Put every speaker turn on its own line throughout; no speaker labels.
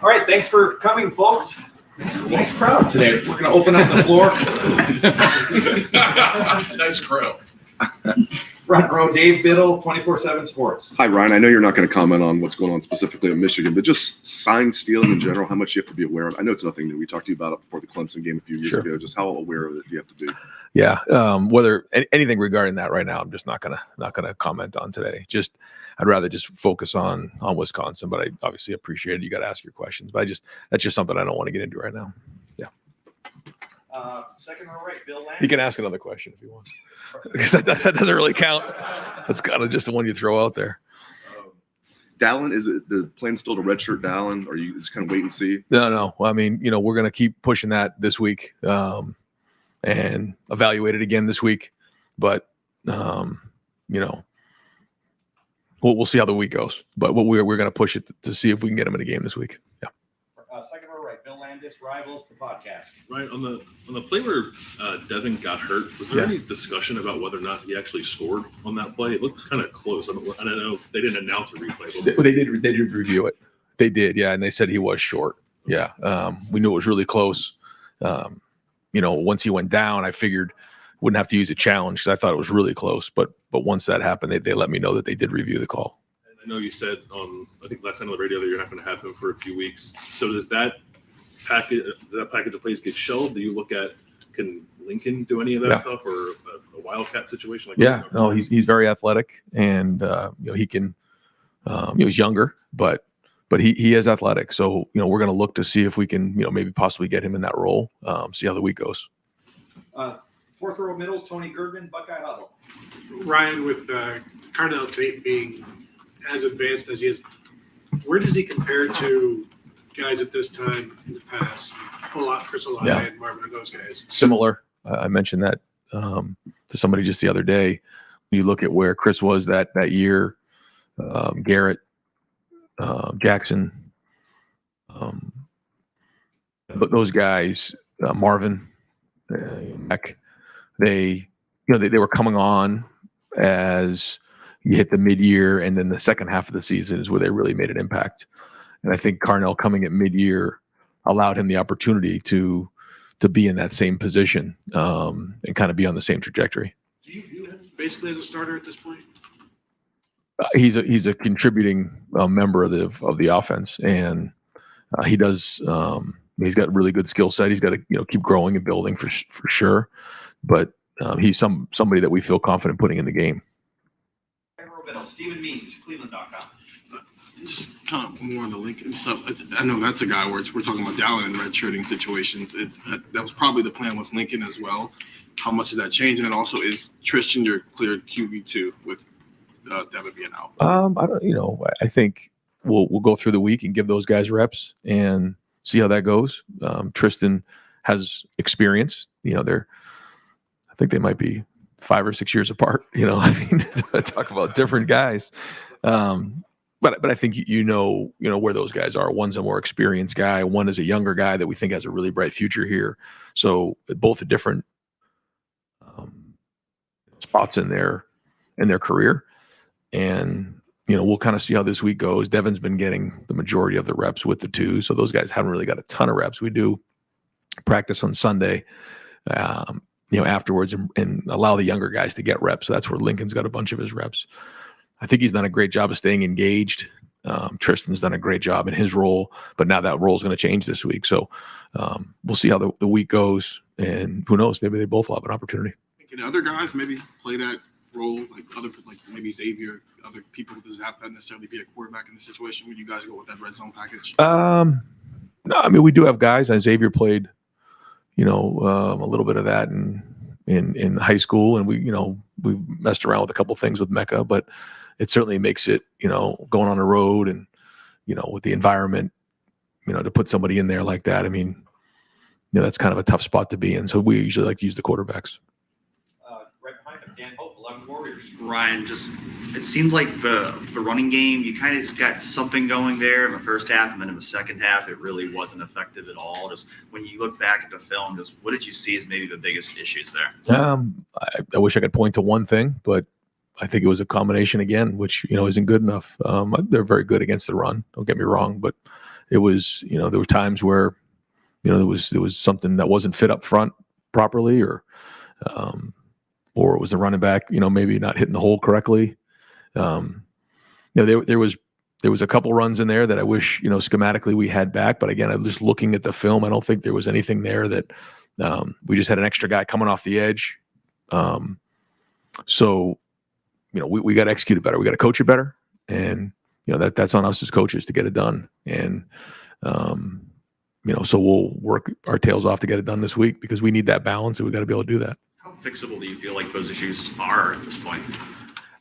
All right, thanks for coming, folks. Nice crowd today. We're going to open up the floor.
Nice crowd.
Front row, Dave Biddle, 24/7 Sports.
Hi, Ryan. I know you're not going to comment on what's going on specifically in Michigan, but just sign stealing in general, how much you have to be aware of. I know it's nothing new. We talked to you about it before the Clemson game a few years ago. Just how aware of it do you have to be?
Yeah. Whether anything regarding that right now, I'm just not gonna comment on today. I'd rather just focus on Wisconsin, but I obviously appreciate it. You got to ask your questions, but that's just something I don't want to get into right now. Yeah.
Second row right, Bill Land.
You can ask another question if you want, because that doesn't really count. That's kind of just the one you throw out there.
Dallin, is it the plan still to redshirt Dallin, or you just kind of wait and see?
No. Well, I mean, we're going to keep pushing that this week and evaluate it again this week. But, we'll see how the week goes. But we're going to push it to see if we can get him in a game this week. Yeah.
Second row right, Bill Landis, Rivals, the podcast.
Right, on the play where Devin got hurt, was there any discussion about whether or not he actually scored on that play? It looked kind of close. I don't know if they didn't announce a replay. But
they did review it. They did, yeah, and they said he was short. Yeah, we knew it was really close. Once he went down, I figured wouldn't have to use a challenge because I thought it was really close. But once that happened, they let me know that they did review the call.
And I know you said I think last time on the radio that you're not going to have him for a few weeks. So does that package of plays get shelved? Do you look at, can Lincoln do any of that stuff, or a Wildcat situation like that?
No, he's very athletic, and he can. He's younger, but he is athletic. So we're going to look to see if we can maybe possibly get him in that role. See how the week goes.
Fourth row middles, Tony Gergen, Buckeye Huddle.
Ryan, with Carnell Tate being as advanced as he is, where does he compare to guys at this time in the past? Chris Olave and Marvin and those guys.
Similar. I mentioned that to somebody just the other day. When you look at where Chris was that year, Garrett, Jackson, but those guys, Marvin, Beck, they were coming on as you hit the mid-year, and then the second half of the season is where they really made an impact. And I think Carnell coming at mid-year allowed him the opportunity to be in that same position and kind of be on the same trajectory.
Do you view him basically as a starter at this point?
He's a contributing member of the offense, and he does. He's got a really good skill set. He's got to keep growing and building for sure, but he's somebody that we feel confident putting in the game.
Stephen Means, Cleveland.com.
Just kind of more on the Lincoln stuff. I know that's a guy where we're talking about Dallin in redshirting situations. That was probably the plan with Lincoln as well. How much is that changing? And also, is Tristan your clear QB2 with Devin being out?
I don't. I think we'll go through the week and give those guys reps and see how that goes. Tristan has experience. I think they might be 5 or 6 years apart. Talk about different guys. But I think where those guys are. One's a more experienced guy. One is a younger guy that we think has a really bright future here. So both are different spots in their career. And we'll kind of see how this week goes. Devin's been getting the majority of the reps with the two, so those guys haven't really got a ton of reps. We do practice on Sunday, afterwards, and allow the younger guys to get reps. So that's where Lincoln's got a bunch of his reps. I think he's done a great job of staying engaged. Tristan's done a great job in his role, but now that role is going to change this week. So we'll see how the week goes, and who knows, maybe they both will have an opportunity.
Can other guys maybe play that role, like maybe Xavier, other people? Does that necessarily be a quarterback in the situation when you guys go with that red zone package?
No, I mean, we do have guys, and Xavier played, a little bit of that in high school, and we messed around with a couple things with Mecca, but it certainly makes it, going on the road and, with the environment, to put somebody in there like that. I mean, that's kind of a tough spot to be in. So we usually like to use the quarterbacks.
Right behind him, Dan Hope, 11 Warriors.
Ryan, it seemed like the running game, you kind of just got something going there in the first half, and then in the second half, it really wasn't effective at all. Just when you look back at the film, what did you see as maybe the biggest issues there?
I wish I could point to one thing, but I think it was a combination again, which, isn't good enough. They're very good against the run. Don't get me wrong, but it was, there were times where, there was something that wasn't fit up front properly, or it was the running back, maybe not hitting the hole correctly. There was a couple runs in there that I wish, schematically we had back. But again, I'm just looking at the film. I don't think there was anything there that we just had an extra guy coming off the edge. So, we got to execute it better. We got to coach it better. And, that's on us as coaches to get it done. And, so we'll work our tails off to get it done this week, because we need that balance, and we got to be able to do that.
How fixable do you feel like those issues are at this point?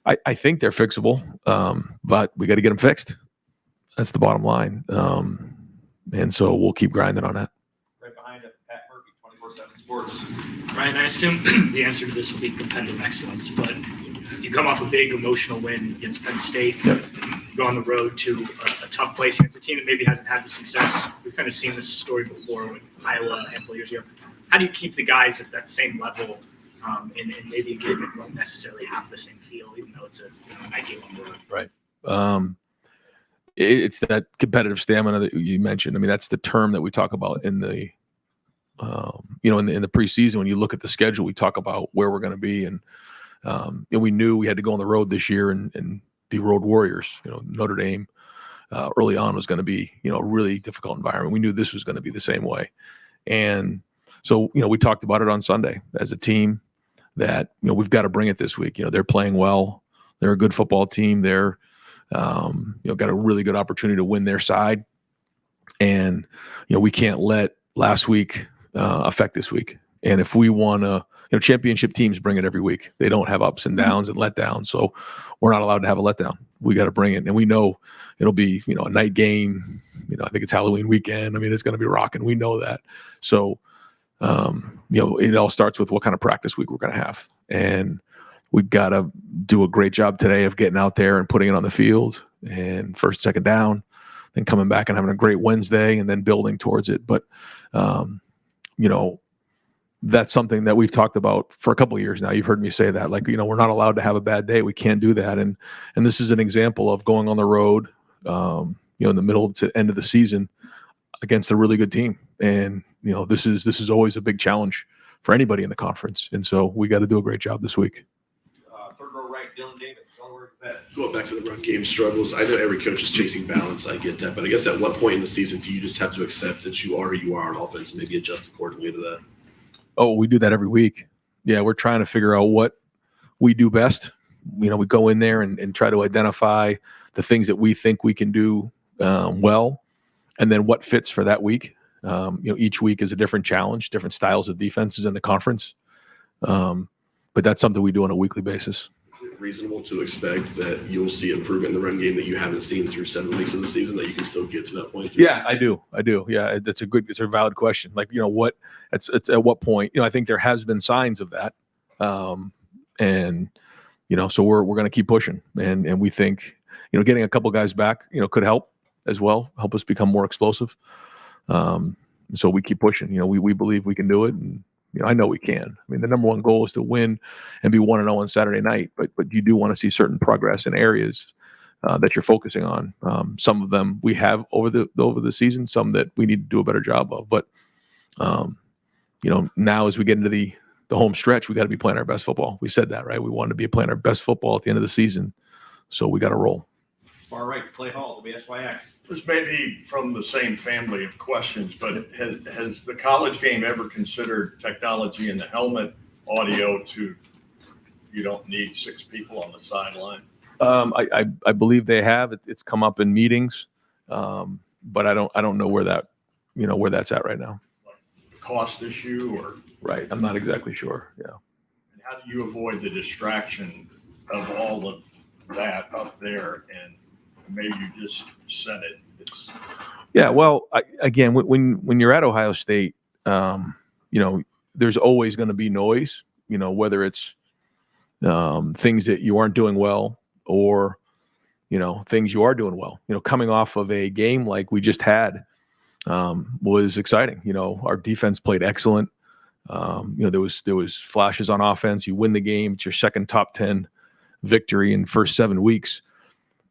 I think they're fixable, but we got to get them fixed. That's the bottom line. And so we'll keep grinding on that.
Right behind it, Pat Murphy, 24/7 Sports.
Ryan, I assume the answer to this will be competitive excellence, but you come off a big emotional win against Penn State.
Yep.
Go on the road to a tough place against a team that maybe hasn't had the success. We've kind of seen this story before with Iowa a handful of years ago. How do you keep the guys at that same level in maybe a game that won't necessarily have the same feel, even though it's a night game on the road?
Right. It's that competitive stamina that you mentioned. I mean, that's the term that we talk about in the, in the preseason. When you look at the schedule, we talk about where we're going to be, and we knew we had to go on the road this year and be road warriors. Notre Dame early on was going to be, a really difficult environment. We knew this was going to be the same way, and so we talked about it on Sunday as a team that we've got to bring it this week. They're playing well. They're a good football team. They're got a really good opportunity to win their side, and we can't let last week affect this week. And if we want to, championship teams bring it every week. They don't have ups and downs and letdowns, so we're not allowed to have a letdown. We got to bring it, and we know it'll be a night game. I think it's Halloween weekend. I mean, it's going to be rocking. We know that. So it all starts with what kind of practice week we're going to have, and we've got to do a great job today of getting out there and putting it on the field, and first, second down, then coming back and having a great Wednesday, and then building towards it. But that's something that we've talked about for a couple of years now. You've heard me say that, we're not allowed to have a bad day. We can't do that. And this is an example of going on the road, in the middle to end of the season against a really good team. And, this is always a big challenge for anybody in the conference. And so we got to do a great job this week.
Third row right, Dylan Davis.
Going back to the run game struggles, I know every coach is chasing balance. I get that. But I guess at what point in the season do you just have to accept that you are on offense and maybe adjust accordingly to that?
Oh, we do that every week. Yeah, we're trying to figure out what we do best. We go in there and try to identify the things that we think we can do well, and then what fits for that week. Each week is a different challenge, different styles of defenses in the conference. But that's something we do on a weekly basis.
Is it reasonable to expect that you'll see improvement in the run game that you haven't seen through 7 weeks of the season, that you can still get to that point?
Yeah, I do. Yeah, it's a valid question. It's at what point? I think there has been signs of that. And so we're going to keep pushing, and we think, getting a couple guys back, could help as well, help us become more explosive. So we keep pushing. We believe we can do it, and I know we can. I mean, the number one goal is to win and be 1-0 on Saturday night, but you do want to see certain progress in areas that you're focusing on. Some of them we have over the season, some that we need to do a better job of. But now as we get into the home stretch, we got to be playing our best football. We said that, right? We wanted to be playing our best football at the end of the season, so we got to roll.
Far right, Clay Hall, WSYX.
This may be from the same family of questions, but has the college game ever considered technology in the helmet audio to, you don't need 6 people on the sideline?
I believe they have. It's come up in meetings, but I don't know where that's at right now.
Like the cost issue, or?
Right, I'm not exactly sure. Yeah.
And how do you avoid the distraction of all of that up there? And maybe you just said it.
Yeah. Well, again, when you're at Ohio State, there's always going to be noise. Whether it's things that you aren't doing well, or things you are doing well. Coming off of a game like we just had was exciting. Our defense played excellent. There was flashes on offense. You win the game. It's your second top 10 victory in the first 7 weeks,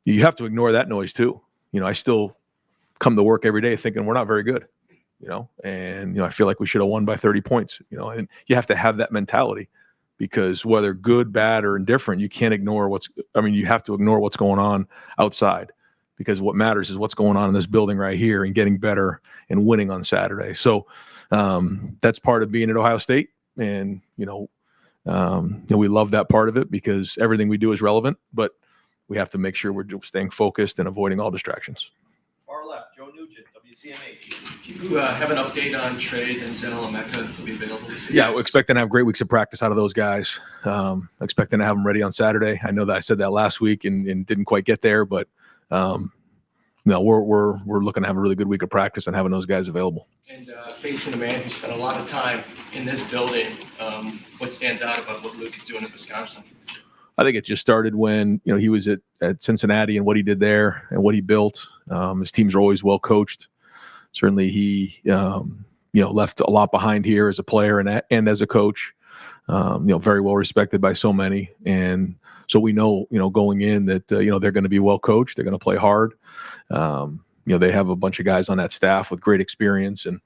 you have to ignore that noise too. I still come to work every day thinking we're not very good, and, I feel like we should have won by 30 points, and you have to have that mentality, because whether good, bad, or indifferent, you can't ignore you have to ignore what's going on outside, because what matters is what's going on in this building right here and getting better and winning on Saturday. So that's part of being at Ohio State. And, we love that part of it because everything we do is relevant, but we have to make sure we're staying focused and avoiding all distractions.
Far left, Joe Nugent, WCMH.
Do you have an update on Trey, Denzel, and Mecca to be available this week?
Yeah, we're expecting to have great weeks of practice out of those guys. Expecting to have them ready on Saturday. I know that I said that last week and didn't quite get there, but no, we're looking to have a really good week of practice and having those guys available.
And facing a man who spent a lot of time in this building, what stands out about what Luke is doing in Wisconsin?
I think it just started when he was at Cincinnati and what he did there and what he built. His teams are always well coached. Certainly, he left a lot behind here as a player and as a coach. Very well respected by so many, and so we know going in that they're going to be well coached. They're going to play hard. They have a bunch of guys on that staff with great experience, and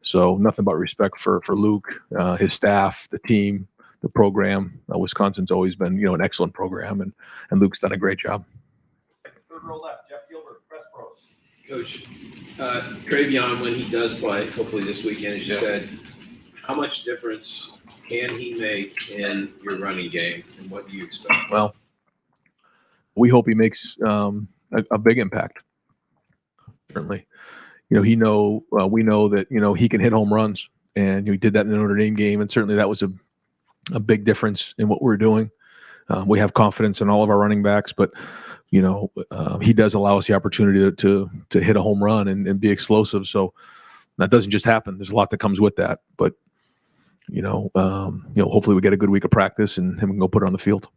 so nothing but respect for Luke, his staff, the team, the program. Wisconsin's always been an excellent program, and Luke's done a great job.
Third row left, Jeff Gilbert, Press Pros.
Coach, Travion, when he does play, hopefully this weekend, as you said, how much difference can he make in your running game, and what do you expect?
Well, we hope he makes a big impact. Certainly, we know that he can hit home runs, and he did that in the Notre Dame game, and certainly that was a big difference in what we're doing. We have confidence in all of our running backs, but he does allow us the opportunity to hit a home run and be explosive. So that doesn't just happen. There's a lot that comes with that. But hopefully we get a good week of practice and we can go put it on the field.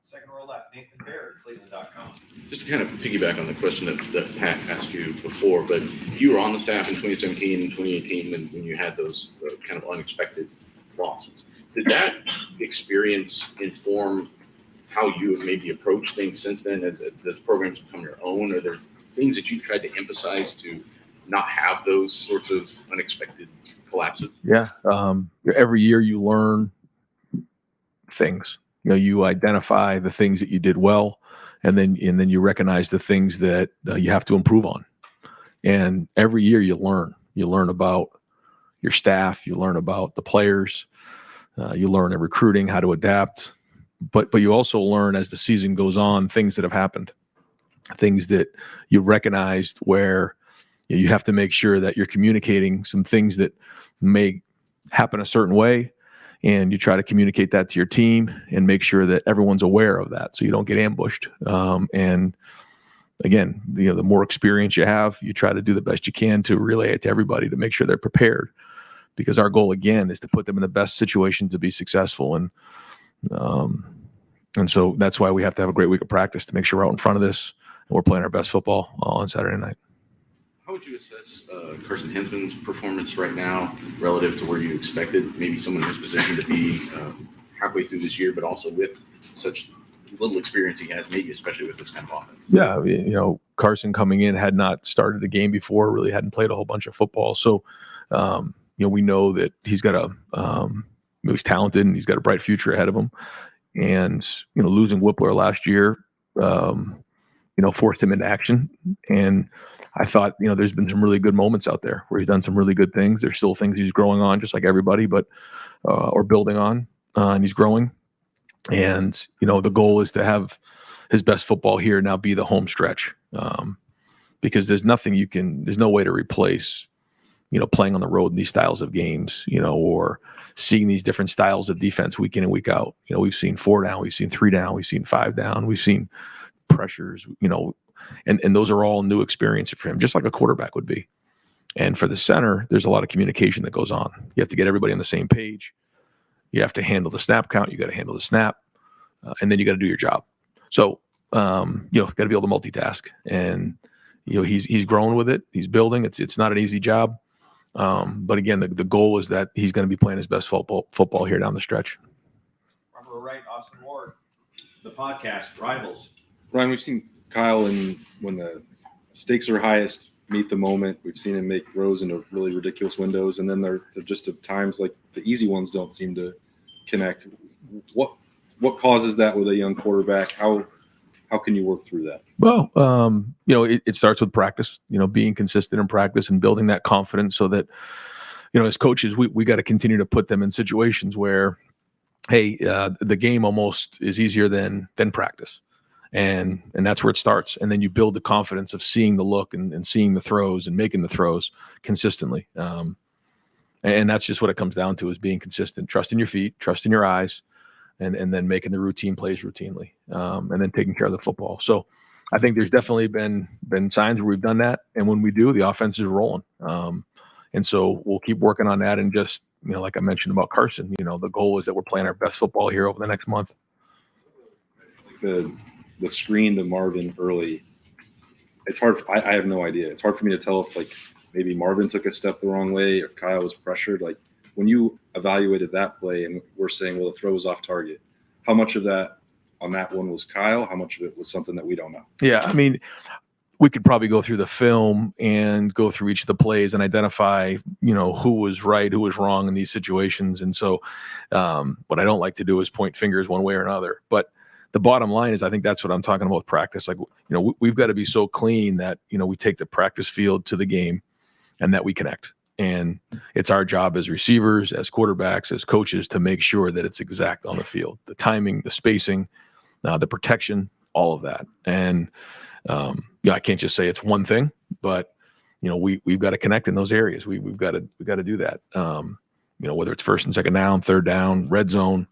Second row left, Nathan Baird, Cleveland.com.
Just to kind of piggyback on the question that Pat asked you before, but you were on the staff in 2017 and 2018 when you had those kind of unexpected losses. Did that experience inform how you have maybe approached things since then as programs become your own? Are there things that you've tried to emphasize to not have those sorts of unexpected collapses?
Yeah. Every year you learn things. You identify the things that you did well, and then you recognize the things that you have to improve on. And every year you learn. You learn about your staff. You learn about the players. You learn in recruiting how to adapt. But you also learn as the season goes on things that have happened, things that you recognized where you have to make sure that you're communicating some things that may happen a certain way, and you try to communicate that to your team and make sure that everyone's aware of that so you don't get ambushed. And again, the more experience you have, you try to do the best you can to relay it to everybody to make sure they're prepared, because our goal again is to put them in the best situation to be successful. And so that's why we have to have a great week of practice to make sure we're out in front of this and we're playing our best football on Saturday night.
How would you assess Carson Hensman's performance right now relative to where you expected maybe someone in his position to be halfway through this year, but also with such little experience he has, maybe especially with this kind of offense?
Yeah, Carson coming in had not started a game before, really hadn't played a whole bunch of football. So, we know that he's got he's talented and he's got a bright future ahead of him. And, losing Whippler last year, forced him into action. And I thought, there's been some really good moments out there where he's done some really good things. There's still things he's growing on, just like everybody, but or building on, and he's growing. And, the goal is to have his best football here now be the home stretch, because there's no way to replace, playing on the road in these styles of games, or seeing these different styles of defense week in and week out. We've seen 4 down, we've seen 3 down, we've seen 5 down, we've seen pressures, and those are all new experiences for him, just like a quarterback would be. And for the center, there's a lot of communication that goes on. You have to get everybody on the same page. You have to handle the snap count. You got to handle the snap, and then you got to do your job. So, got to be able to multitask. And he's growing with it. He's building. It's not an easy job. But again, the goal is that he's going to be playing his best football here down the stretch.
Front row right, Austin Ward. the podcast Rivals.
Ryan, we've seen Kyle when the stakes are highest, meet the moment. We've seen him make throws into really ridiculous windows, and then they're just at times like the easy ones don't seem to connect. What causes that with a young quarterback? How can you work through that?
Well, it starts with practice, being consistent in practice and building that confidence so that, as coaches, we got to continue to put them in situations where, hey, the game almost is easier than practice. And that's where it starts. And then you build the confidence of seeing the look and seeing the throws and making the throws consistently. And that's just what it comes down to, is being consistent, trusting your feet, trusting your eyes, and then making the routine plays routinely, and then taking care of the football. So I think there's definitely been signs where we've done that. And when we do, the offense is rolling. And so we'll keep working on that. And just, like I mentioned about Carson, the goal is that we're playing our best football here over the next month.
The screen to Marvin early, it's hard. I have no idea. It's hard for me to tell if maybe Marvin took a step the wrong way, if Kyle was pressured. When you evaluated that play and we're saying, well, the throw was off target, how much of that on that one was Kyle? How much of it was something that we don't know? Yeah, I mean, we could probably go through the film and go through each of the plays and identify, who was right, who was wrong in these situations. And so what I don't like to do is point fingers one way or another. But the bottom line is, I think that's what I'm talking about with practice. We've got to be so clean that, we take the practice field to the game and that we connect. And it's our job as receivers, as quarterbacks, as coaches to make sure that it's exact on the field. The timing, the spacing, the protection, all of that. And, I can't just say it's one thing, but, we've got to connect in those areas. We've got to do that. Whether it's first and second down, third down, red zone.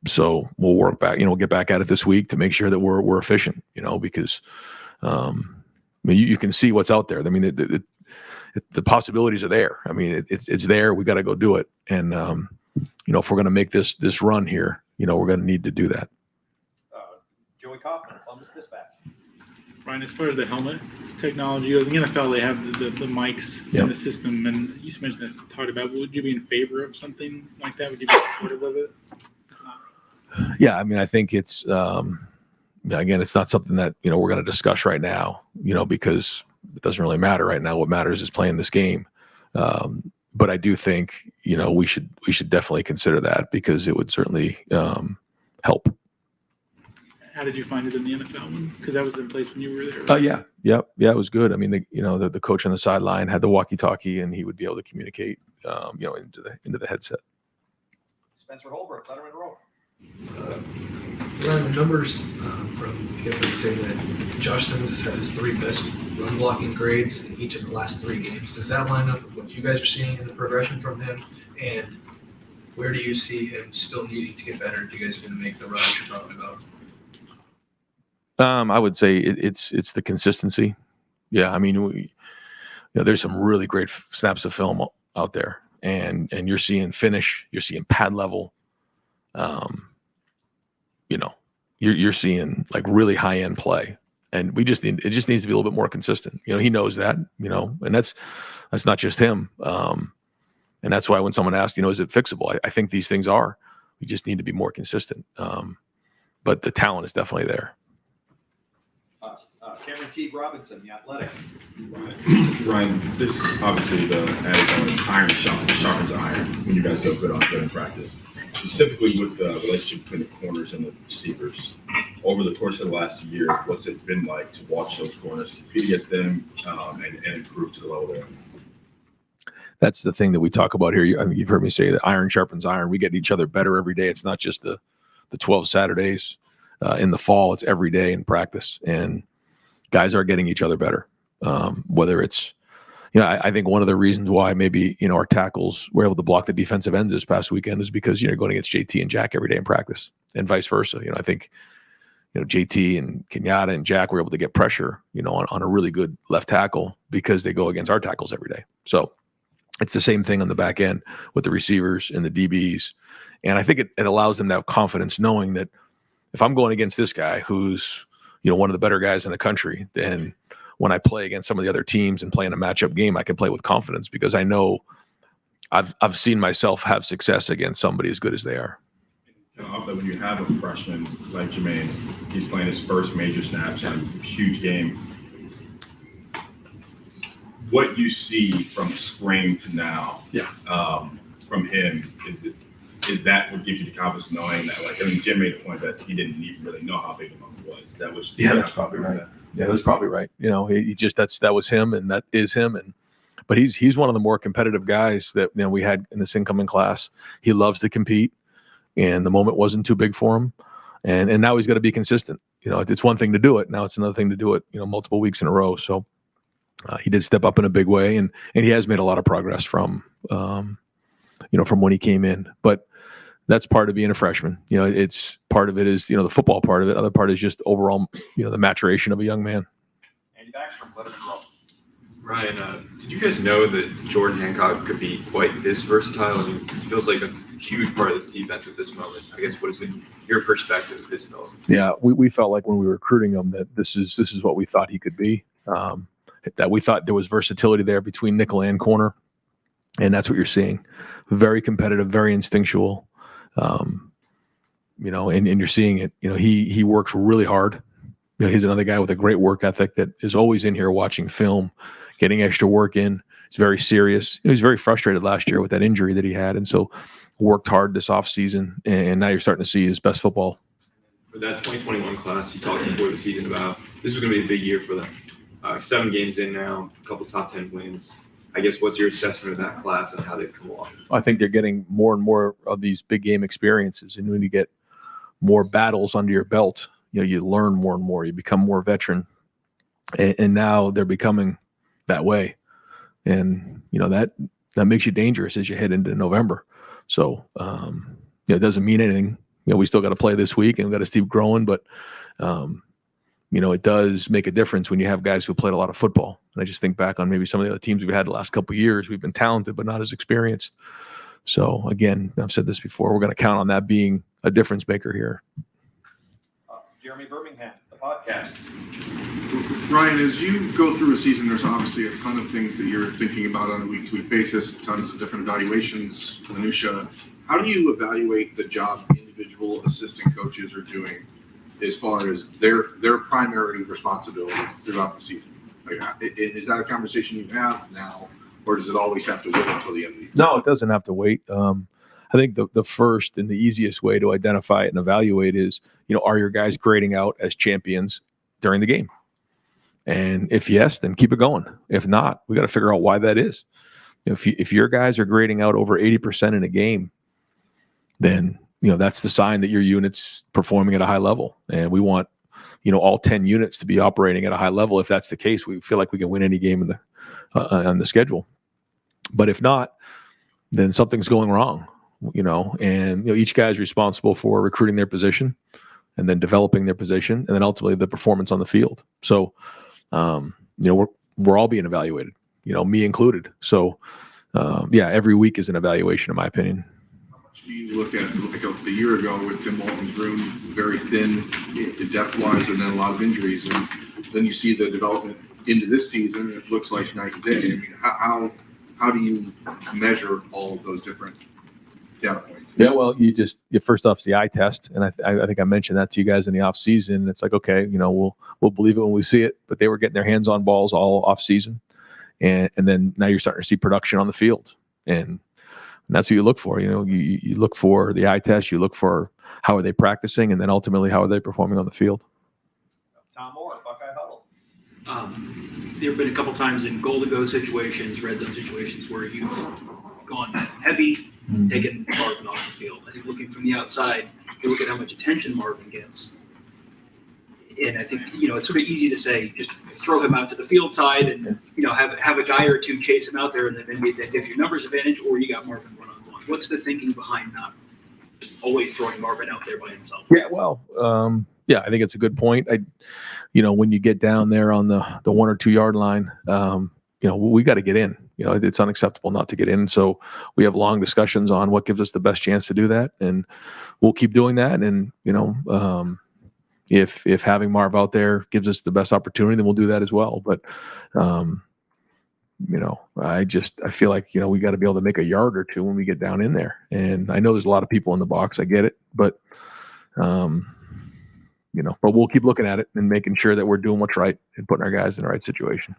So we'll work back, we'll get back at it this week to make sure that we're efficient, because, you can see what's out there. I mean, the possibilities are there. I mean, it's there. We got to go do it. And, if we're going to make this run here, we're going to need to do that.
Joey Kaufman, Columbus Dispatch.
Ryan, as far as the helmet technology goes, in the NFL, they have the mics in the system. And you just mentioned that, talked about, would you be in favor of something like that? Would you be supportive of it?
Yeah, I mean, I think it's, again, it's not something that, we're going to discuss right now, because it doesn't really matter right now. What matters is playing this game. But I do think, we should definitely consider that, because it would certainly help.
How did you find it in the NFL one? Because that was in place when you were there.
Yeah, it was good. I mean, the coach on the sideline had the walkie-talkie, and he would be able to communicate, into the headset.
Spencer Holbrook, Letterman Roll.
Ryan, the numbers from Gifford say that Josh Simmons has had his 3 best run blocking grades in each of the last 3 games. Does that line up with what you guys are seeing in the progression from him? And where do you see him still needing to get better if you guys are going to make the run you're talking about?
I would say it's the consistency. Yeah, I mean, there's some really great snaps of film out there, and you're seeing finish, you're seeing pad level. You're seeing really high end play, and it just needs to be a little bit more consistent. He knows that, and that's not just him. And that's why when someone asks, is it fixable? I think these things are. We just need to be more consistent. But the talent is definitely there.
Cameron Teague Robinson, The Athletic.
Ryan, this obviously the adage on iron sharpens iron when you guys go good in practice. Specifically with the relationship between the corners and the receivers. Over the course of the last year, what's it been like to watch those corners compete against them and improve to the level they're at?
That's the thing that we talk about here. I mean, you've heard me say that iron sharpens iron. We get each other better every day. It's not just the 12 Saturdays in the fall. It's every day in practice. And guys are getting each other better. Whether it's, I think one of the reasons why maybe, our tackles were able to block the defensive ends this past weekend is because, you're going against JT and Jack every day in practice, and vice versa. I think, JT and Kenyatta and Jack were able to get pressure, on a really good left tackle because they go against our tackles every day. So it's the same thing on the back end with the receivers and the DBs. And I think it allows them to have confidence knowing that if I'm going against this guy who's, one of the better guys in the country, then when I play against some of the other teams and play in a matchup game, I can play with confidence because I know I've seen myself have success against somebody as good as they are.
thought that when you have a freshman like Jermaine, he's playing his first major snaps in a huge game. What you see from spring to now, from him, is that what gives you the confidence knowing that, like, I mean, Jim made the point that he didn't even really know how big the moment was. Is that what?
That's probably right. Yeah, that's probably right. You know, he just that was him, and that is him, but he's one of the more competitive guys that we had in this incoming class. He loves to compete, and the moment wasn't too big for him, and now he's got to be consistent. You know, it's one thing to do it. Now it's another thing to do it, multiple weeks in a row. So he did step up in a big way, and he has made a lot of progress from from when he came in. But that's part of being a freshman. It's part of it is the football part of it. Other part is just overall the maturation of a young man.
Andy Backstrom, let it roll.
Ryan, did you guys know that Jordan Hancock could be quite this versatile? I mean, he feels like a huge part of this defense at this moment. I guess what has been your perspective of his development?
Yeah, we felt like when we were recruiting him that this is what we thought he could be. That we thought there was versatility there between nickel and corner, and that's what you're seeing. Very competitive, very instinctual. And you're seeing it. He works really hard. He's another guy with a great work ethic that is always in here watching film, getting extra work in. He's very serious. He was very frustrated last year with that injury that he had, and so worked hard this offseason, and now you're starting to see his best football.
For that 2021 class, you talked before the season about this was going to be a big year for them. 7 games in now, a couple top 10 wins. I guess what's your assessment of that class and how they've come along?
I think they're getting more and more of these big game experiences, and when you get more battles under your belt, you learn more and more. You become more veteran, and now they're becoming that way, and that makes you dangerous as you head into November. So it doesn't mean anything. We still got to play this week and we've got to keep growing, but it does make a difference when you have guys who played a lot of football. And I just think back on maybe some of the other teams we've had the last couple of years. We've been talented, but not as experienced. So again, I've said this before, we're going to count on that being a difference maker here.
Jeremy Birmingham, the podcast.
Ryan, as you go through a season, there's obviously a ton of things that you're thinking about on a week-to-week basis, tons of different evaluations, minutia. How do you evaluate the job individual assistant coaches are doing as far as their primary responsibility throughout the season? Is that a conversation you have now, or does it always have to wait until the end of the year?
No, it doesn't have to wait. I think the first and the easiest way to identify it and evaluate is, are your guys grading out as champions during the game? And if yes, then keep it going. If not, we got to figure out why that is. If your guys are grading out over 80% in a game, then that's the sign that your unit's performing at a high level. And we want all 10 units to be operating at a high level. If that's the case, we feel like we can win any game in the on the schedule. But if not, then something's going wrong. And each guy is responsible for recruiting their position, and then developing their position, and then ultimately the performance on the field. So, we're all being evaluated, me included. So, every week is an evaluation, in my opinion.
You look at a year ago with Tim Walton's room, very thin depth-wise, and then a lot of injuries, and then you see the development into this season. It looks like night and day. I mean, how do you measure all of those different data points?
Yeah, well, you first off, it's the eye test, and I think I mentioned that to you guys in the off season. It's like, okay, we'll believe it when we see it, but they were getting their hands on balls all off season, and then now you're starting to see production on the field, and that's what you look for. You look for the eye test, you look for how are they practicing, and then ultimately how are they performing on the field.
Tom Moore, Buckeye Huddle.
There have been a couple times in goal-to-go situations, red zone situations, where you've gone heavy, taken Marvin off the field. I think looking from the outside, you look at how much attention Marvin gets. And I think, it's sort of easy to say, just throw him out to the field side and, have a guy or two chase him out there, and then maybe that gives you numbers advantage, or you got Marvin one-on-one. What's the thinking behind not just always throwing Marvin out there by himself?
Yeah, well, I think it's a good point. When you get down there on the 1 or 2 yard line, we got to get in. It's unacceptable not to get in. So we have long discussions on what gives us the best chance to do that, and we'll keep doing that. And if having Marv out there gives us the best opportunity, then we'll do that as well. But I feel like, we got to be able to make a yard or two when we get down in there. And I know there's a lot of people in the box. I get it, but but we'll keep looking at it and making sure that we're doing what's right and putting our guys in the right situation.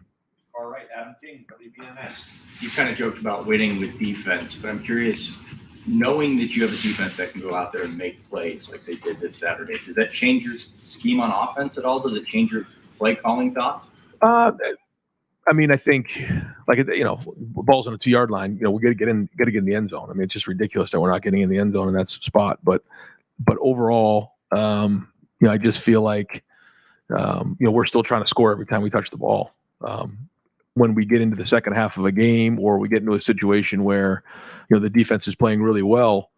All right, Adam King, WBNS.
You kind of joked about winning with defense, but I'm curious, knowing that you have a defense that can go out there and make plays like they did this Saturday, does that change your scheme on offense at all? Does it change your play calling thought?
I think, balls on the 2-yard line, we got to get in the end zone. It's just ridiculous that we're not getting in the end zone in that spot. But overall, I just feel like, we're still trying to score every time we touch the ball. When we get into the second half of a game, or we get into a situation where, the defense is playing really well,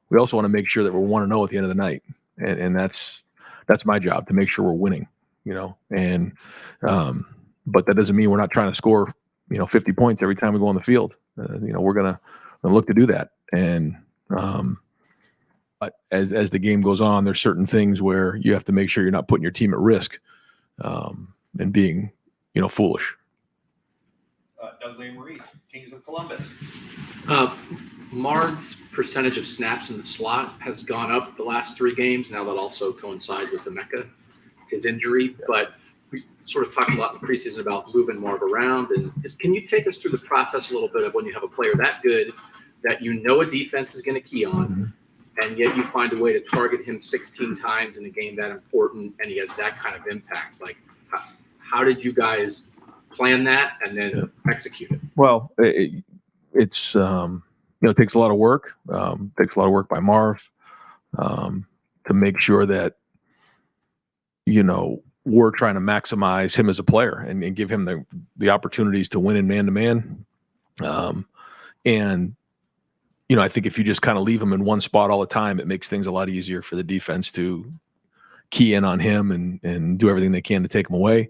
we also want to make sure that we're 1-0 at the end of the night. And that's my job, to make sure we're winning, but that doesn't mean we're not trying to score, 50 points every time we go on the field. We're going to look to do that. And, but as the game goes on, there's certain things where you have to make sure you're not putting your team at risk, and being, foolish.
Doug Maurice, Kings of Columbus.
Marv's percentage of snaps in the slot has gone up the last 3 games. Now that also coincides with Emeka, his injury. But we sort of talked a lot in the preseason about moving Marv around. And can you take us through the process a little bit of when you have a player that good that a defense is going to key on, and yet you find a way to target him 16 times in a game that important, and he has that kind of impact? Like, how did you guys plan that and then execute it?
Well, it's it takes a lot of work. Takes a lot of work by Marv to make sure that we're trying to maximize him as a player and give him the opportunities to win in man-to-man. And I think if you just kind of leave him in one spot all the time, it makes things a lot easier for the defense to key in on him and do everything they can to take him away.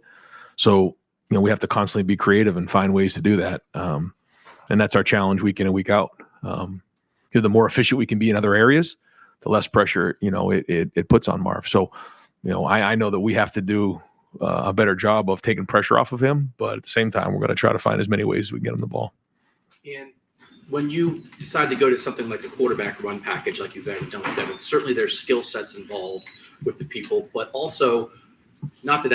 So we have to constantly be creative and find ways to do that. And that's our challenge week in and week out. The more efficient we can be in other areas, the less pressure, it puts on Marv. So, I know that we have to do a better job of taking pressure off of him, but at the same time, we're going to try to find as many ways as we can get him the ball.
And when you decide to go to something like the quarterback run package, like you guys have done with Devin, certainly there's skill sets involved with the people, but also not that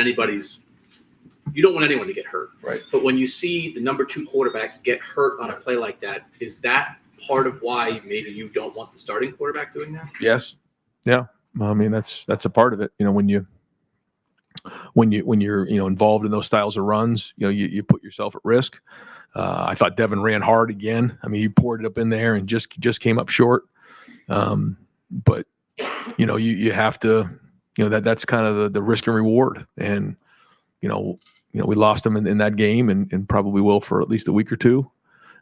you don't want anyone to get hurt.
Right.
But when you see the number 2 quarterback get hurt on a play like that, is that part of why maybe you don't want the starting quarterback doing that?
Yes. Yeah. That's a part of it. When you're involved in those styles of runs, you put yourself at risk. I thought Devin ran hard again. He poured it up in there and just came up short. But you have to, that's kind of the risk and reward. And we lost him in that game and probably will for at least a week or two.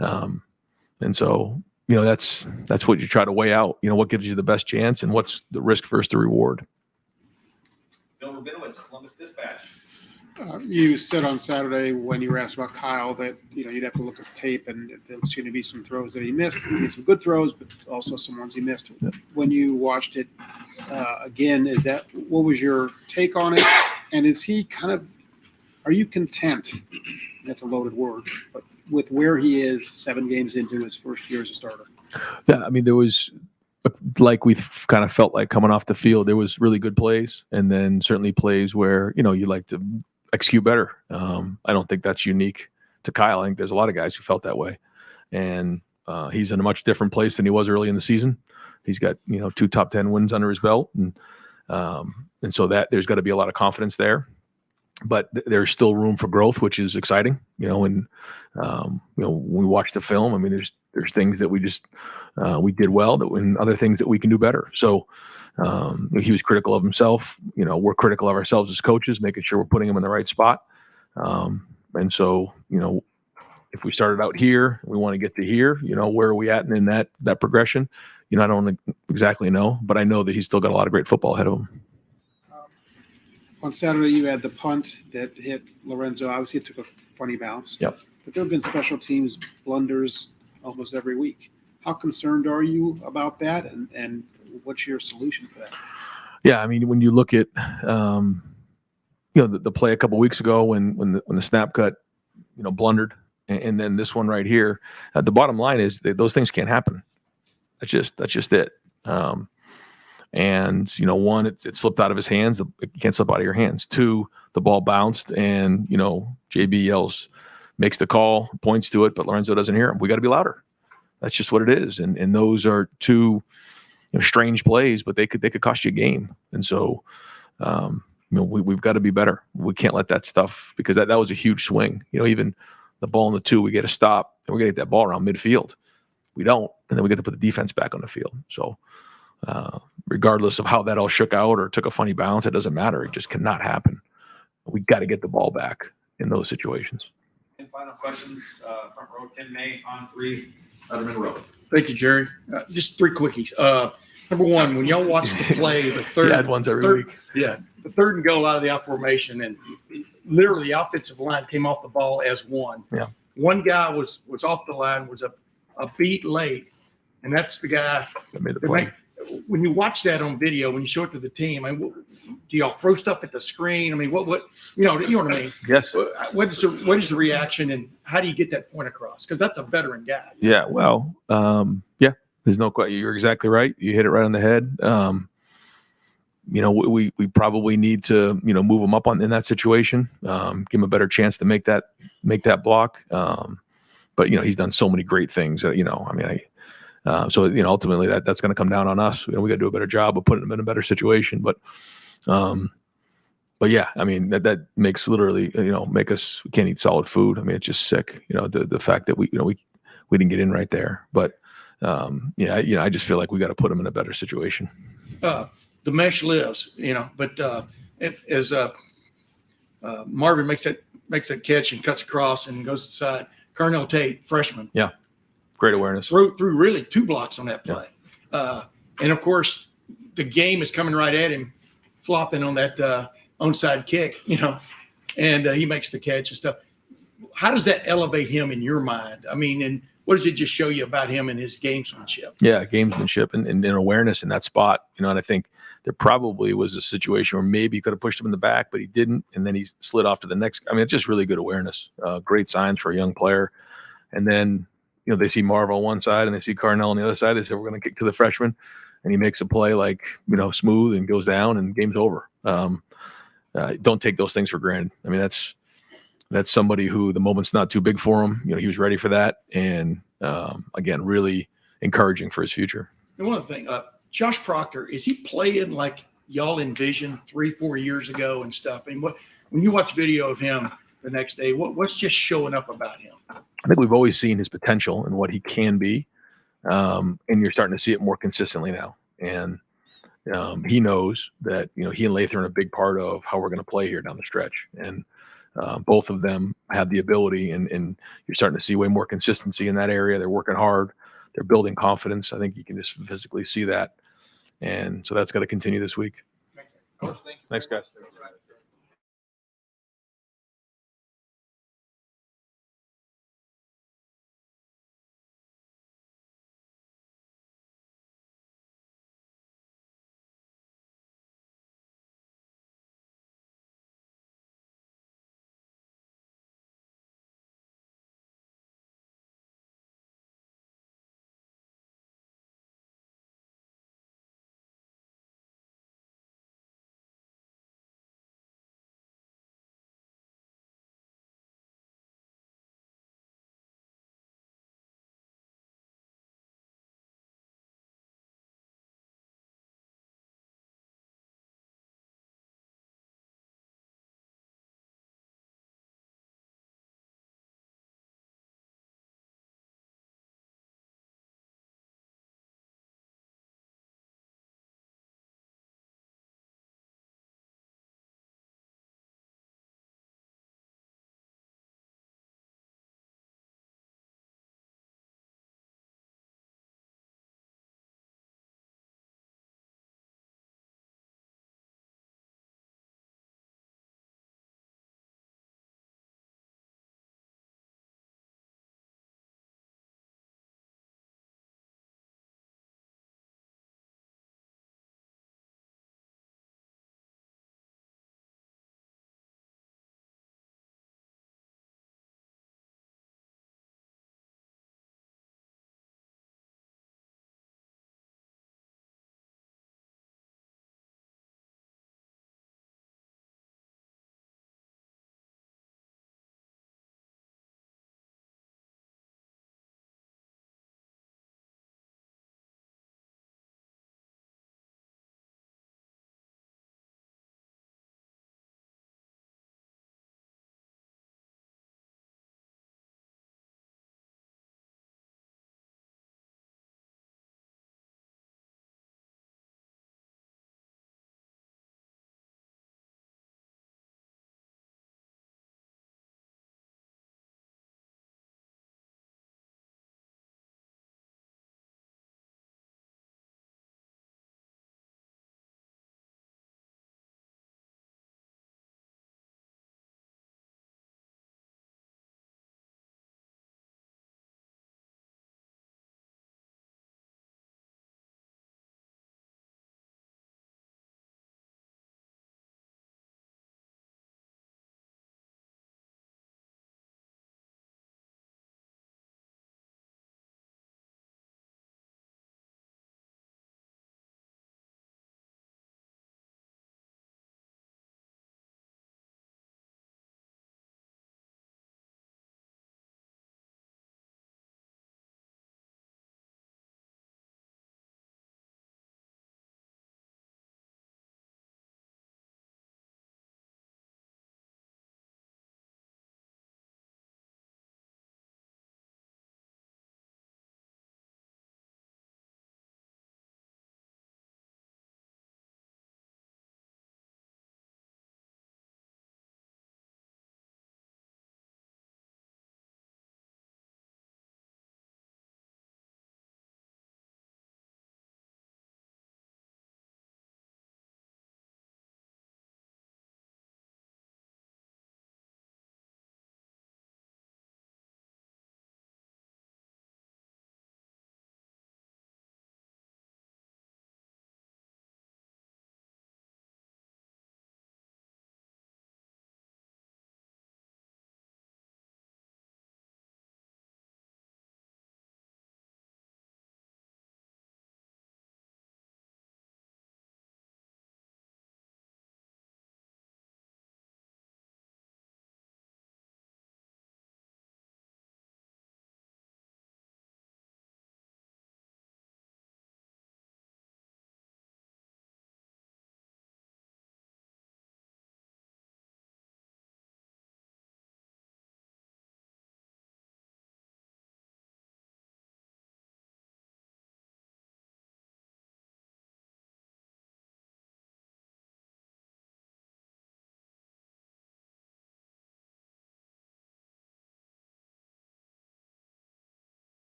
And so, that's what you try to weigh out, what gives you the best chance and what's the risk versus the reward.
Bill Rabinowitz, Columbus Dispatch.
You said on Saturday when you were asked about Kyle that, you'd have to look at the tape and there seemed to be some throws that he missed. He made some good throws, but also some ones he missed.
Yeah.
When you watched it again, what was your take on it? And are you content? That's a loaded word, but with where he is 7 games into his first year as a starter?
Yeah, there was, like we kind of felt like coming off the field, there was really good plays, and then certainly plays where you like to execute better. I don't think that's unique to Kyle. I think there's a lot of guys who felt that way, and he's in a much different place than he was early in the season. He's got 2 top 10 wins under his belt, and so that there's got to be a lot of confidence there. But there's still room for growth, which is exciting. When we watch the film, there's things that we did well, and other things that we can do better. So he was critical of himself. We're critical of ourselves as coaches, making sure we're putting him in the right spot. And so, if we started out here, we want to get to here. Where are we at in that progression? I don't exactly know, but I know that he's still got a lot of great football ahead of him.
On Saturday, you had the punt that hit Lorenzo. Obviously, it took a funny bounce.
Yep.
But there have been special teams blunders almost every week. How concerned are you about that, and what's your solution for that?
Yeah, when you look at the play a couple weeks ago when the snap cut, blundered, and then this one right here. The bottom line is that those things can't happen. That's just it. And one, it slipped out of his hands. It can't slip out of your hands. Two, the ball bounced, and JB yells, makes the call, points to it, but Lorenzo doesn't hear him. We got to be louder. That's just what it is. And those are two strange plays, but they could cost you a game. And so we've got to be better. We can't let that stuff, because that was a huge swing. Even the ball in the 2, we get a stop, and we're gonna get that ball around midfield. We don't, and then we get to put the defense back on the field. So regardless of how that all shook out or took a funny bounce, it doesn't matter. It just cannot happen. We got to get the ball back in those situations.
And final questions, front row, Ken May on 3, Letterman Road.
Thank you, Jerry. Just 3 quickies. Number one, when y'all watch the play, the third,
You had ones every week.
Yeah, the 3rd and goal out of the out formation, and literally the offensive line came off the ball as one.
Yeah.
One guy was off the line, was a beat late, and that's the guy
that made the
that
play.
When you watch that on video, when you show it to the team, do y'all throw stuff at the screen? I mean, what you know what I mean?
Yes.
What is the reaction, and how do you get that point across? Because that's a veteran guy.
Yeah. Well, yeah, there's no question. You're exactly right. You hit it right on the head. We probably need to, move him up in that situation, give him a better chance to make that block. But he's done so many great things that, so ultimately that's going to come down on us. We got to do a better job of putting him in a better situation. But yeah, that makes literally, make us, we can't eat solid food. It's just sick. The fact that we didn't get in right there. But I just feel like we got to put him in a better situation.
The mesh lives, but as Marvin makes that catch and cuts across and goes to the side, Carnell Tate, freshman.
Yeah. Great awareness.
Threw really 2 blocks on that play. Yeah. And of course, the game is coming right at him, flopping on that onside kick, and he makes the catch and stuff. How does that elevate him in your mind? And what does it just show you about him and his gamesmanship?
Yeah, gamesmanship and awareness in that spot. And I think there probably was a situation where maybe he could have pushed him in the back, but he didn't. And then he slid off to the next. It's just really good awareness. Great signs for a young player. And then, they see Marv on one side and they see Carnell on the other side. They say, we're going to kick to the freshman. And he makes a play smooth and goes down and game's over. Don't take those things for granted. That's somebody who the moment's not too big for him. He was ready for that. And again, really encouraging for his future.
And one other thing, Josh Proctor, is he playing like y'all envisioned 3-4 years ago and stuff? When you watch video of him the next day, what's just showing up about him?
I think we've always seen his potential and what he can be. And you're starting to see it more consistently now. And he knows that, he and Lather are a big part of how we're going to play here down the stretch. And both of them have the ability, and you're starting to see way more consistency in that area. They're working hard. They're building confidence. I think you can just physically see that. And so that's got to continue this week. Thanks, guys.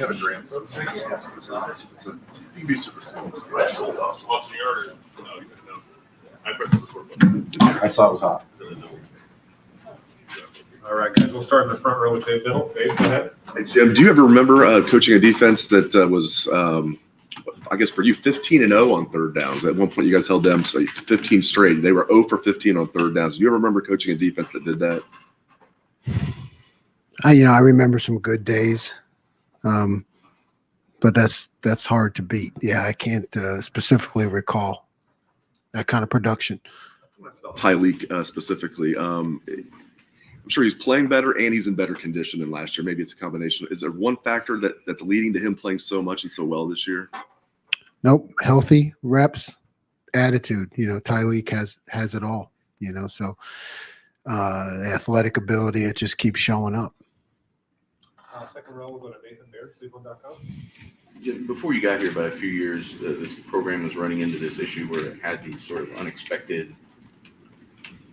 You have a gram. You can be super students.
I saw it was hot.
All right, guys, we'll start in the front row with Dave Biddle. Dave, go ahead.
Hey, Jim, do you ever remember coaching a defense that was, I guess for you, 15-0 on third downs? At one point, you guys held them 15 straight. They were 0 for 15 on third downs. Do you ever remember coaching a defense that did that?
I remember some good days, but that's hard to beat. Yeah, I can't specifically recall that kind of production.
Tyleek specifically. I'm sure he's playing better and he's in better condition than last year. Maybe it's a combination. Is there one factor that's leading to him playing so much and so well this year?
Nope. Healthy reps, attitude. Tyleek has it all. So the athletic ability, it just keeps showing up.
Second row, we'll go to Nathan Baird, Cleveland.com.
Jim, before you got here by a few years, this program was running into this issue where it had these sort of unexpected,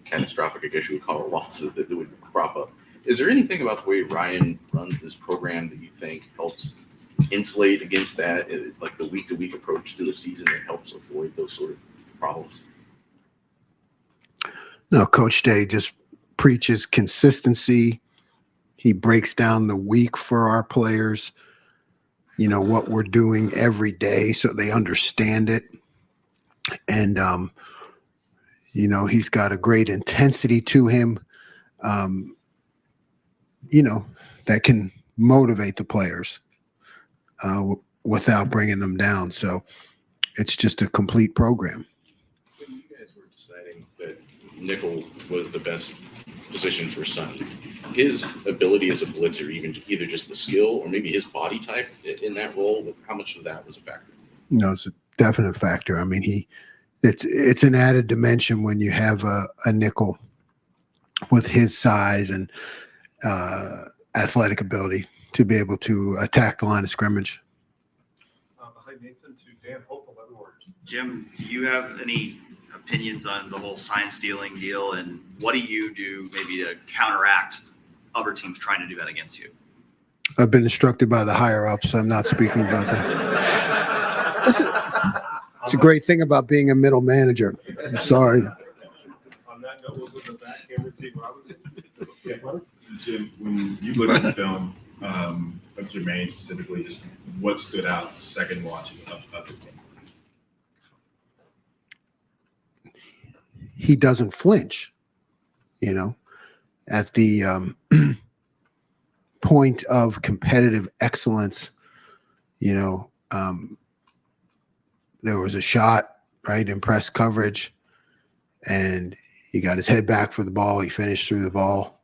catastrophic, I guess you would call it, losses that would crop up. Is there anything about the way Ryan runs this program that you think helps insulate against that, like the week-to-week approach to the season that helps avoid those sort of problems?
No, Coach Day just preaches consistency. He breaks down the week for our players, what we're doing every day so they understand it. And, he's got a great intensity to him, that can motivate the players without bringing them down. So it's just a complete program.
When you guys were deciding that nickel was the best position for Sonny, his ability as a blitzer, either just the skill or maybe his body type in that role, how much of that was a factor?
It's a definite factor. I mean, it's an added dimension when you have a nickel with his size and athletic ability to be able to attack the line of scrimmage.
Behind Nathan to Dan Hope, 11 words.
Jim, do you have any opinions on the whole sign stealing deal, and what do you do maybe to counteract other teams trying to do that against you?
I've been instructed by the higher ups, so I'm not speaking about that. It's a great thing about being a middle manager. I'm sorry.
On that note, we'll go to the back here with Steve Robinson. Yeah, brother.
Jim, when you look at the film of Jermaine specifically, just what stood out second watching of his game?
He doesn't flinch, at the point of competitive excellence. There was a shot, right, in press coverage, and he got his head back for the ball. He finished through the ball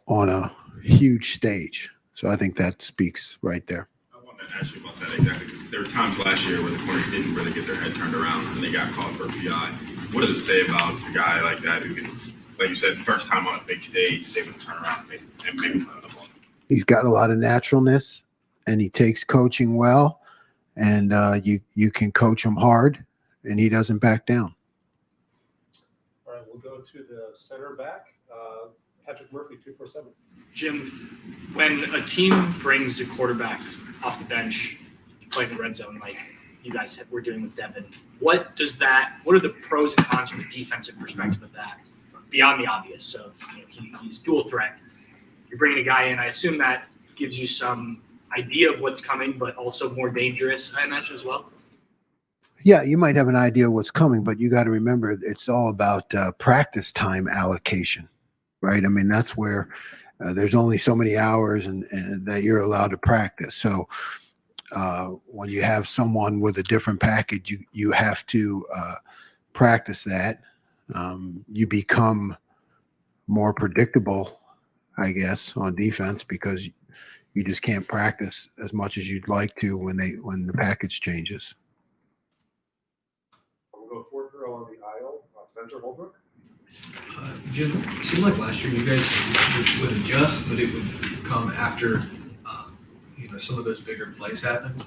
on a huge stage. So I think that speaks right there.
I wanted to ask you about that exactly, because there were times last year where the corners didn't really get their head turned around and they got called for a PI. What does it say about a guy like that who can, like you said, first time on a big stage, is able to turn around and make a play on the ball?
He's got a lot of naturalness, and he takes coaching well, and you can coach him hard, and he doesn't back down.
All right, we'll go to the center back, Patrick Murphy, 247.
Jim, when a team brings a quarterback off the bench to play in the red zone, like you guys were doing with Devin, what are the pros and cons from a defensive perspective of that, beyond the obvious of he's dual threat? You're bringing a guy in, I assume that gives you some idea of what's coming, but also more dangerous, I imagine, as well.
Yeah, you might have an idea what's coming, but you got to remember it's all about practice time allocation, right? I mean, that's where there's only so many hours and that you're allowed to practice. So when you have someone with a different package, you have to practice that. You become more predictable, I guess, on defense because you just can't practice as much as you'd like to when the package changes.
We'll go fourth row on the aisle, Spencer Holbrook.
Jim, it seemed like last year you guys would adjust, but it would come after some of those bigger plays happened.